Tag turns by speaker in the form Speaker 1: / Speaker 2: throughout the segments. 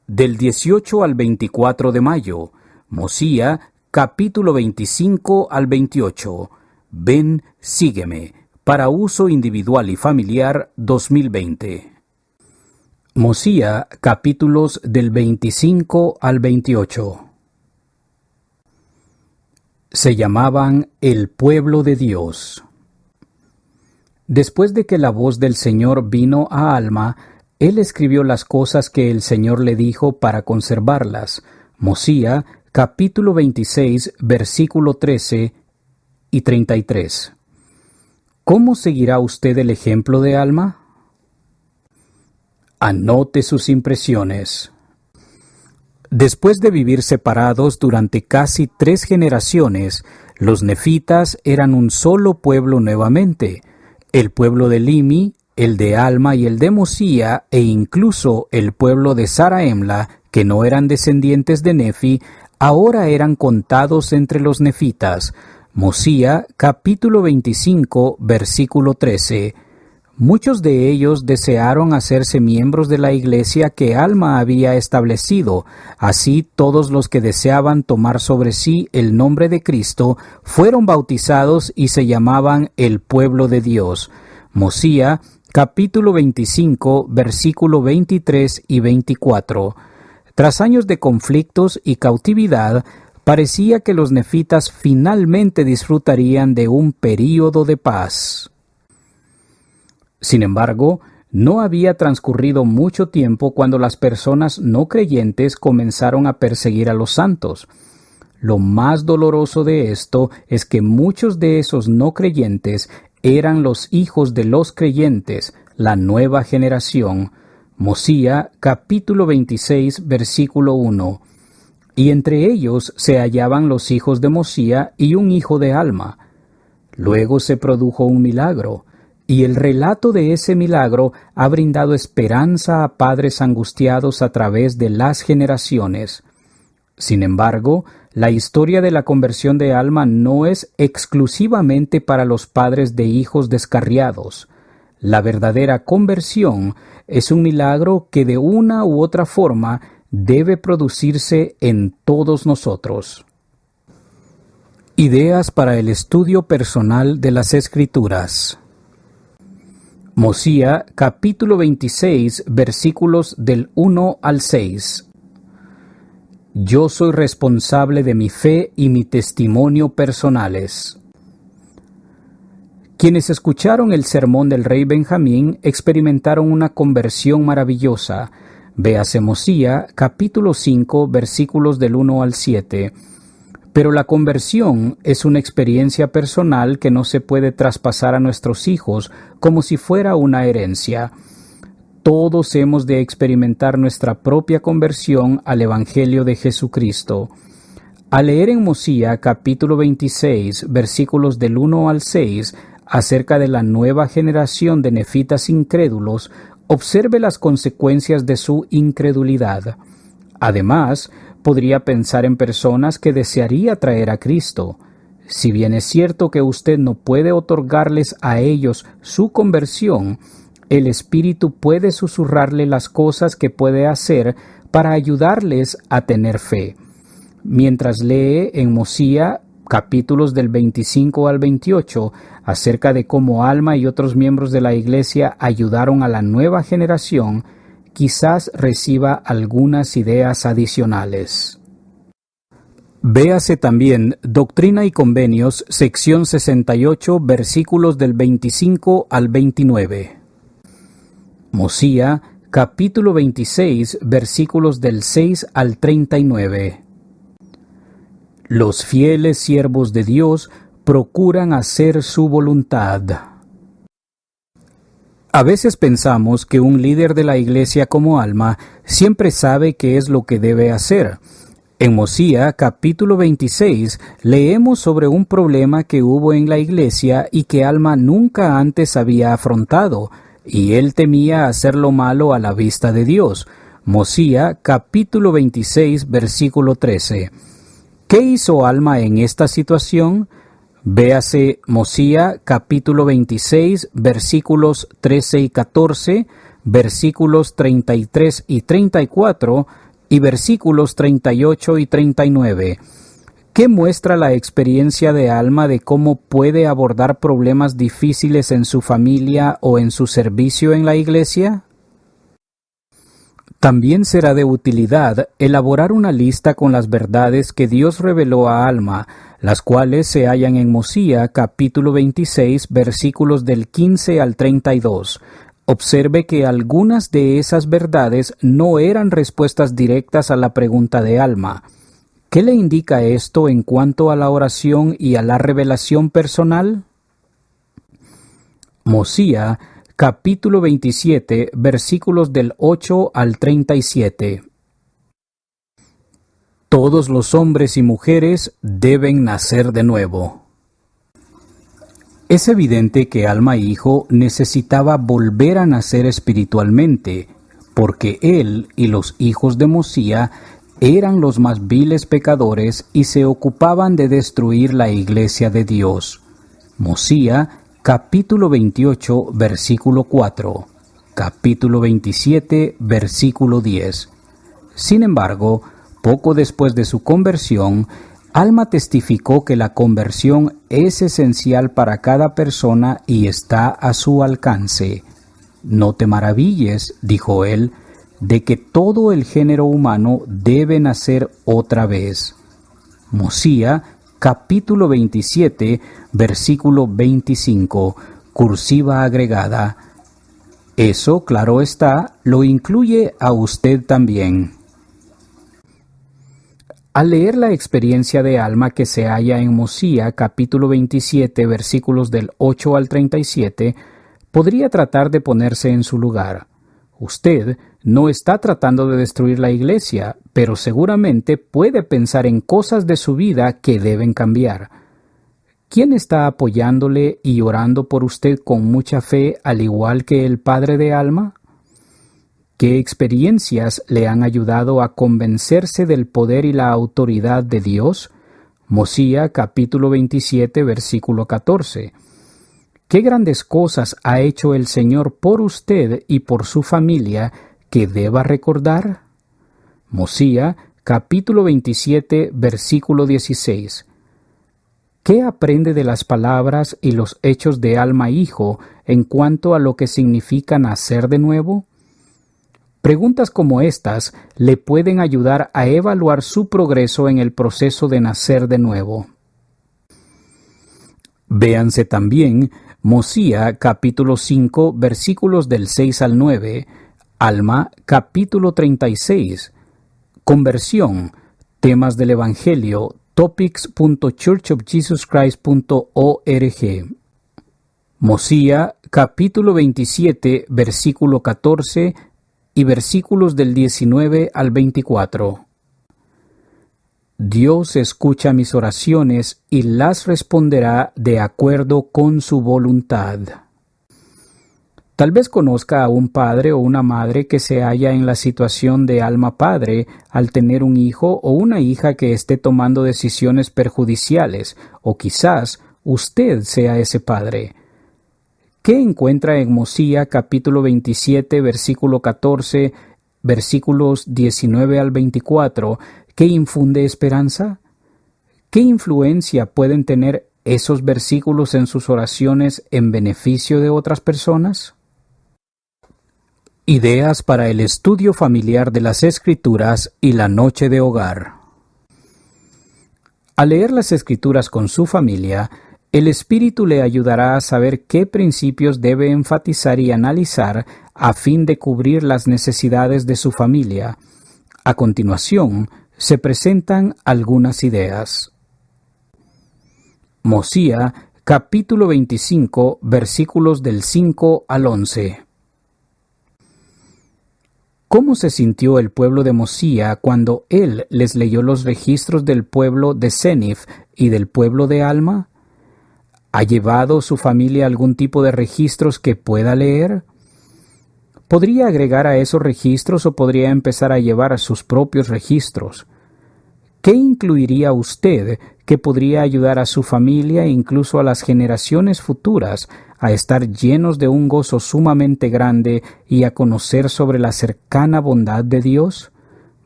Speaker 1: del 18 al 24 de mayo. Mosía, capítulo 25 al 28. Ven, sígueme. Para uso individual y familiar 2020. Mosía, capítulos del 25 al 28. Se llamaban el pueblo de Dios. Después de que la voz del Señor vino a Alma, él escribió las cosas que el Señor le dijo para conservarlas. Mosía, capítulo 26, versículo 13 y 33. ¿Cómo seguirá usted el ejemplo de Alma? Anote sus impresiones. Después de vivir separados durante casi 3 generaciones, los nefitas eran un solo pueblo nuevamente. El pueblo de Limi, el de Alma y el de Mosía, e incluso el pueblo de Zaraemla, que no eran descendientes de Nefi, ahora eran contados entre los nefitas. Mosía, capítulo 25, versículo 13. Muchos de ellos desearon hacerse miembros de la iglesia que Alma había establecido. Así, todos los que deseaban tomar sobre sí el nombre de Cristo fueron bautizados y se llamaban el pueblo de Dios. Mosía, capítulo 25, versículo 23 y 24. Tras años de conflictos y cautividad, parecía que los nefitas finalmente disfrutarían de un período de paz. Sin embargo, no había transcurrido mucho tiempo cuando las personas no creyentes comenzaron a perseguir a los santos. Lo más doloroso de esto es que muchos de esos no creyentes eran los hijos de los creyentes, la nueva generación. Mosía, capítulo 26, versículo 1. Y entre ellos se hallaban los hijos de Mosía y un hijo de Alma. Luego se produjo un milagro, y el relato de ese milagro ha brindado esperanza a padres angustiados a través de las generaciones. Sin embargo, la historia de la conversión de Alma no es exclusivamente para los padres de hijos descarriados. La verdadera conversión es un milagro que de una u otra forma debe producirse en todos nosotros. Ideas para el estudio personal de las Escrituras. Mosía, capítulo 26, versículos del 1 al 6. Yo soy responsable de mi fe y mi testimonio personales. Quienes escucharon el sermón del rey Benjamín experimentaron una conversión maravillosa. Véase Mosía, capítulo 5, versículos del 1 al 7. Pero la conversión es una experiencia personal que no se puede traspasar a nuestros hijos como si fuera una herencia. Todos hemos de experimentar nuestra propia conversión al Evangelio de Jesucristo. Al leer en Mosía, capítulo 26, versículos del 1 al 6, acerca de la nueva generación de nefitas incrédulos, observe las consecuencias de su incredulidad. Además, podría pensar en personas que desearía traer a Cristo. Si bien es cierto que usted no puede otorgarles a ellos su conversión, el Espíritu puede susurrarle las cosas que puede hacer para ayudarles a tener fe. Mientras lee en Mosía, capítulos del 25 al 28, acerca de cómo Alma y otros miembros de la iglesia ayudaron a la nueva generación, quizás reciba algunas ideas adicionales. Véase también Doctrina y Convenios, sección 68, versículos del 25 al 29. Mosía, capítulo 26, versículos del 6 al 39. Los fieles siervos de Dios procuran hacer su voluntad. A veces pensamos que un líder de la iglesia como Alma siempre sabe qué es lo que debe hacer. En Mosía, capítulo 26, leemos sobre un problema que hubo en la iglesia y que Alma nunca antes había afrontado, y él temía hacer lo malo a la vista de Dios. Mosía, capítulo 26, versículo 13. ¿Qué hizo Alma en esta situación? Véase Mosía capítulo 26, versículos 13 y 14, versículos 33 y 34, y versículos 38 y 39. ¿Qué muestra la experiencia de Alma de cómo puede abordar problemas difíciles en su familia o en su servicio en la iglesia? También será de utilidad elaborar una lista con las verdades que Dios reveló a Alma, las cuales se hallan en Mosía capítulo 26 versículos del 15 al 32. Observe que algunas de esas verdades no eran respuestas directas a la pregunta de Alma. ¿Qué le indica esto en cuanto a la oración y a la revelación personal? Mosía capítulo 27, versículos del 8 al 37. Todos los hombres y mujeres deben nacer de nuevo. Es evidente que Alma Hijo necesitaba volver a nacer espiritualmente, porque él y los hijos de Mosía eran los más viles pecadores y se ocupaban de destruir la iglesia de Dios. Mosía capítulo 28, versículo 4, capítulo 27, versículo 10. Sin embargo, poco después de su conversión, Alma testificó que la conversión es esencial para cada persona y está a su alcance. No te maravilles, dijo él, de que todo el género humano debe nacer otra vez. Mosía capítulo 27, versículo 25, cursiva agregada. Eso, claro está, lo incluye a usted también. Al leer la experiencia de Alma que se halla en Mosía capítulo 27, versículos del 8 al 37, podría tratar de ponerse en su lugar. Usted no está tratando de destruir la iglesia, pero seguramente puede pensar en cosas de su vida que deben cambiar. ¿Quién está apoyándole y orando por usted con mucha fe, al igual que el padre de Alma? ¿Qué experiencias le han ayudado a convencerse del poder y la autoridad de Dios? Mosía capítulo 27, versículo 14. ¿Qué grandes cosas ha hecho el Señor por usted y por su familia que deba recordar? Mosía capítulo 27, versículo 16. ¿Qué aprende de las palabras y los hechos de Alma Hijo en cuanto a lo que significa nacer de nuevo? Preguntas como estas le pueden ayudar a evaluar su progreso en el proceso de nacer de nuevo. Véanse también Mosía capítulo 5 versículos del 6 al 9, Alma capítulo 36, Conversión, temas del Evangelio, topics.churchofjesuschrist.org. Mosía capítulo 27 versículo 14 y versículos del 19 al 24. Dios escucha mis oraciones y las responderá de acuerdo con su voluntad. Tal vez conozca a un padre o una madre que se halla en la situación de Alma padre al tener un hijo o una hija que esté tomando decisiones perjudiciales, o quizás usted sea ese padre. ¿Qué encuentra en Mosía capítulo 27, versículo 14, versículos 19 al 24, que infunde esperanza? ¿Qué influencia pueden tener esos versículos en sus oraciones en beneficio de otras personas? Ideas para el estudio familiar de las Escrituras y la noche de hogar. Al leer las Escrituras con su familia, el Espíritu le ayudará a saber qué principios debe enfatizar y analizar a fin de cubrir las necesidades de su familia. A continuación, se presentan algunas ideas. Mosía, capítulo 25, versículos del 5 al 11. ¿Cómo se sintió el pueblo de Mosía cuando él les leyó los registros del pueblo de Senif y del pueblo de Alma? ¿Ha llevado su familia algún tipo de registros que pueda leer? ¿Podría agregar a esos registros o podría empezar a llevar a sus propios registros? ¿Qué incluiría usted que podría ayudar a su familia e incluso a las generaciones futuras a estar llenos de un gozo sumamente grande y a conocer sobre la cercana bondad de Dios?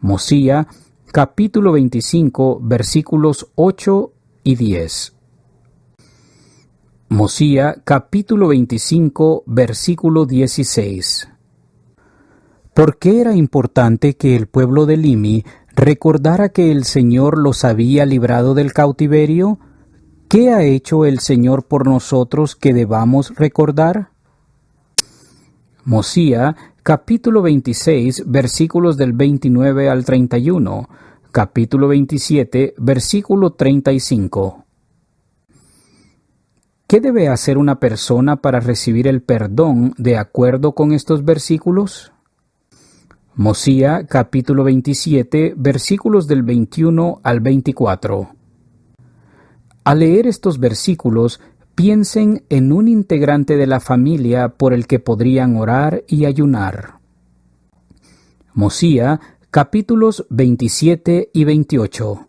Speaker 1: Mosía, capítulo 25, versículos 8 y 10. Mosía, capítulo 25, versículo 16. ¿Por qué era importante que el pueblo de Limi recordara que el Señor los había librado del cautiverio? ¿Qué ha hecho el Señor por nosotros que debamos recordar? Mosía, capítulo 26, versículos del 29 al 31, capítulo 27, versículo 35. ¿Qué debe hacer una persona para recibir el perdón de acuerdo con estos versículos? Mosía, capítulo 27, versículos del 21 al 24. Al leer estos versículos, piensen en un integrante de la familia por el que podrían orar y ayunar. Mosía, capítulos 27 y 28.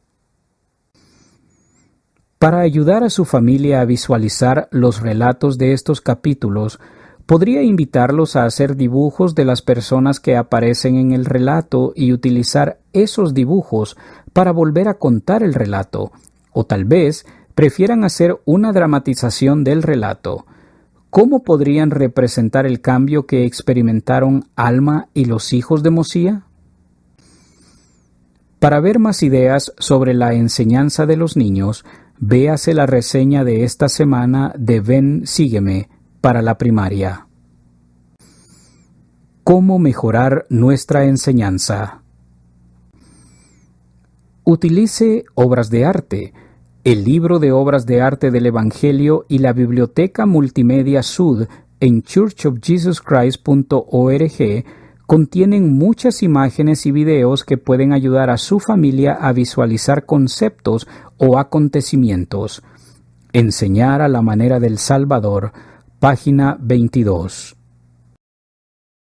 Speaker 1: Para ayudar a su familia a visualizar los relatos de estos capítulos, podría invitarlos a hacer dibujos de las personas que aparecen en el relato y utilizar esos dibujos para volver a contar el relato, o tal vez prefieran hacer una dramatización del relato. ¿Cómo podrían representar el cambio que experimentaron Alma y los hijos de Mosía? Para ver más ideas sobre la enseñanza de los niños, véase la reseña de esta semana de Ven, Sígueme para la primaria. ¿Cómo mejorar nuestra enseñanza? Utilice obras de arte. El libro de obras de arte del Evangelio y la Biblioteca Multimedia Sud en churchofjesuschrist.org contienen muchas imágenes y videos que pueden ayudar a su familia a visualizar conceptos o acontecimientos. Enseñar a la manera del Salvador, página 22.